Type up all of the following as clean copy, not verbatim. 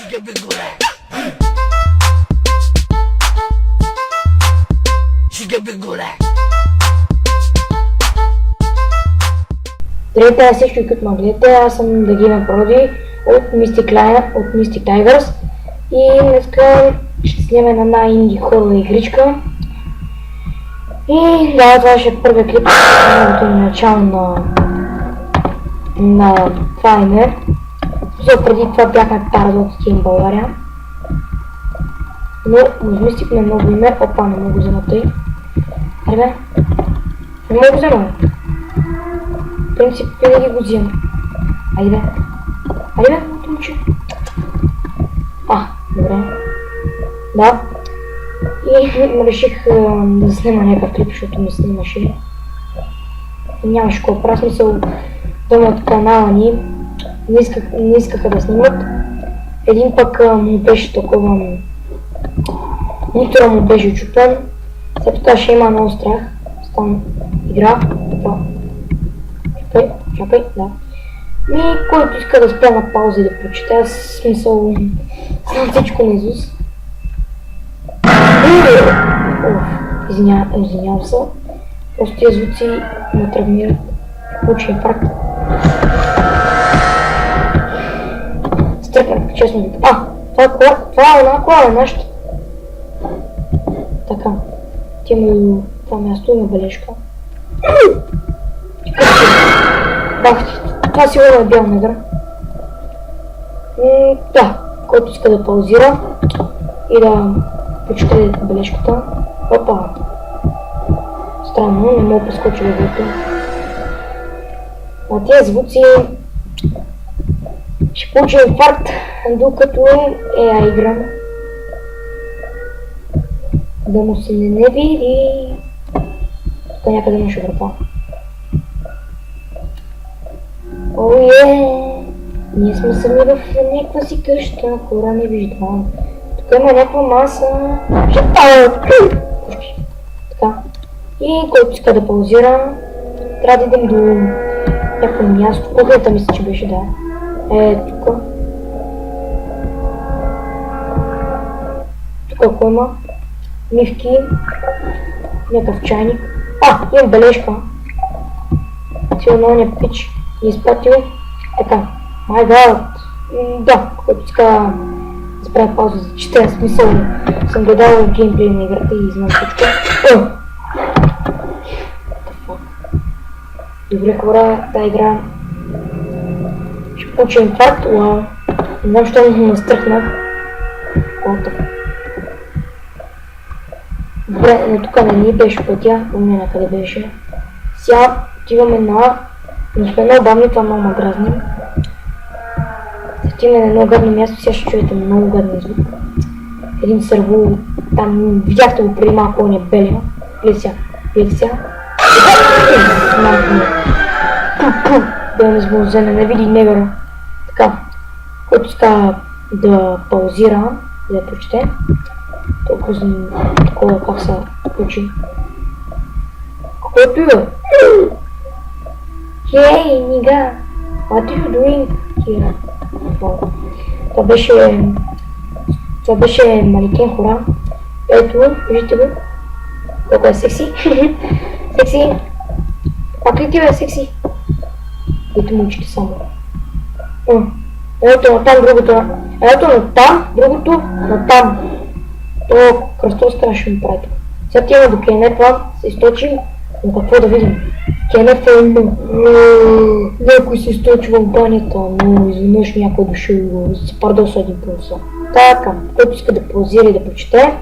Здравейте всички, които ме гледате, аз съм The Game Prodigy от Mystic Tigers и днеска ще снимем една инди хорова игричка. И да, това ще е първият клип на начало на това име. Преди това бяхме Paradox Team България. Но измислихме много име. Опа, не мога да взема тъй. Айде, не мога да взема. В принцип винаги го взема. Айде, моето момче. Добре. Да. И реших да снима някакъв клип, защото ме снимаше. И нямаше какво правя, смисъл дома от канала ни. Не искаха да снимат. Един пък му беше такова... Монитора му беше чупен. След това ще има много страх. Стана игра. Чакай, да. И който иска да спя на пауза и да прочете, аз смисъл знам всичко наизуст. Извинявам се. Просто тези звуци ме травмират. Получи инфаркт. Стръпен, честно ви. Това е една кола, нещо. Така. Това място има бележка. Това сигурно е бял негър. Да, който иска да паузира и да прочете бележката. Опа! Странно, не мога да прескочи левото. Тези звуци ще получи инфаркт, докато игра. Да му се не види. Тук някъде имаше врата. Ние сме сами в някаква си къща, хора не виждам. Тук има някаква маса. Така. И който иска да паузира, трябва да идем до някакво място. Кухнята мисля, че беше, да. Тук. Тук ако има мивки, някакъв чайник. Имам бележка. Сигурно оня пич ми изпратил. Така. My God! Да, който иска да справя пауза за чета, смисъл съм гледал геймплей на играта и знам всичко. Добре хора, тази игра ще получа инфаркт, не знам, що му настръхнах. Добре, но тук не ни беше пътя, помня на къде беше. Сега отиваме на... Но сме много бавни, това много ме дразни. Отиваме на едно гадно място, сега ще чуете много гаден звук. Един сърво, там видяхте го преди малко, он е белия. Гледай сега. Да не сбълзене, не види невера. Така, който иска да паузира, да прочете. Толкова такова как се включи. Каквото е? Hey, nigga! What are you doing here? Това беше манекен, хора. Ето, виждате го? Колко е секси. Секси. Пак ли ти бе секси? Ето мучите само. Едното натам, другото. Едното натам, другото натам. То кръстос ще ми прави тук. Сега тема до Кенеф се източи, но какво да видим? Кенеф е имал. Някой се източи в банята, но изведнъж някой дошъл с пардоса един професор. Така, който иска да паузира и да прочете.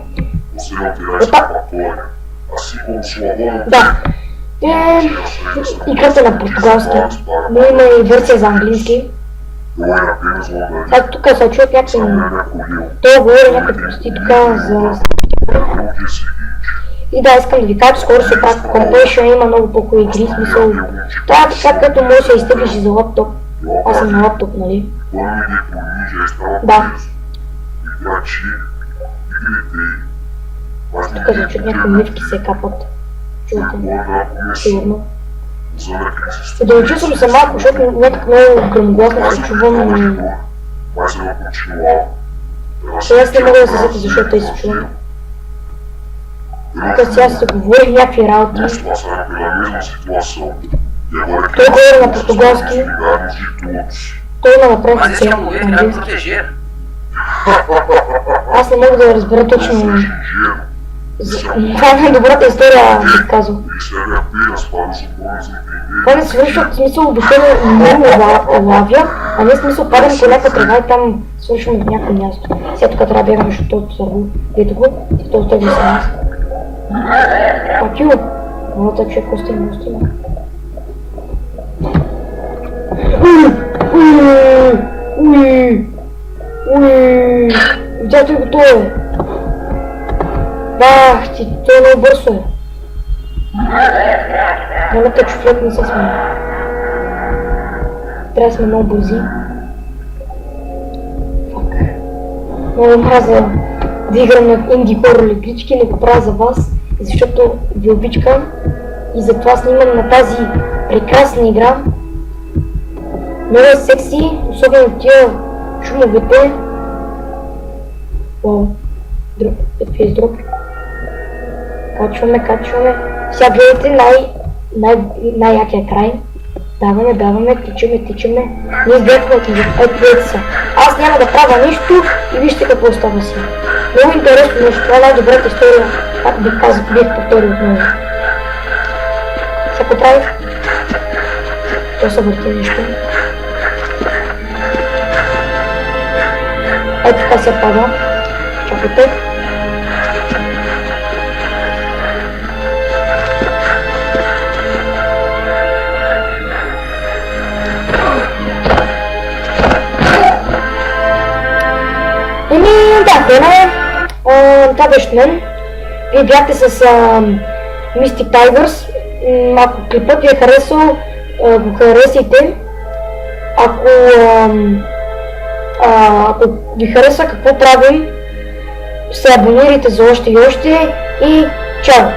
Да. Играта на португалски, но има и версия за английски. Сега тук се чуят някакви... Той говори някакви прости тук за... И да, искам да ви кажа, скоро се прави компешън, има много по-хубави игри, смисъл... Това е така, като може да се изтеглиш и за лаптоп. Аз съм на лаптоп, нали? Да. Тук се чуят някакви мивки се капат. Чувате? Сигурно. Да не чувствам се малко, защото някак много гръмогласно се чувам. Аз не мога да се сетя защо те се чувам. Тук сега се говори някакви работи. Той говори на португалски. Той има направи се английски. Аз не мога да разбера точно. Това е най-добрата история, бих казал. Това не свършва в смисъл обикновено много лавя, а не смисъл падам по някаква трева и там свършваме в някакво място. Сега тук трябва да бягаме, защото сърво. Ето го, и то оттегли се нас. Пакю! Малата човек остина. Видя той готово е. Бах ти, той много бързо е. Малата човек не се смее. Трябва да сме много бързи. Фак. Много мразя да играм на инди хорор игрички, не го правя за вас, защото ви обичкам и затова снимам на тази прекрасна игра. Много е секси, особено тия шумовете. Вау, фейсдроп. Качваме. Сега гледайте най-якия край. Даваме, тичаме. Ние избягахме от него. Ето гледайте се. Аз няма да правя нищо и вижте какво остава си. Много интересно нещо, това е най-добрата история, как бих повторил отново. Сега правих. То се върти нещо. Ето така се пада. Чакайте. Това беше мен. Вие бяхте с Mystic Tigers. Ако клипът ви е харесал, го харесайте. Ако ви хареса какво правим, се абонирайте за още и още и чао!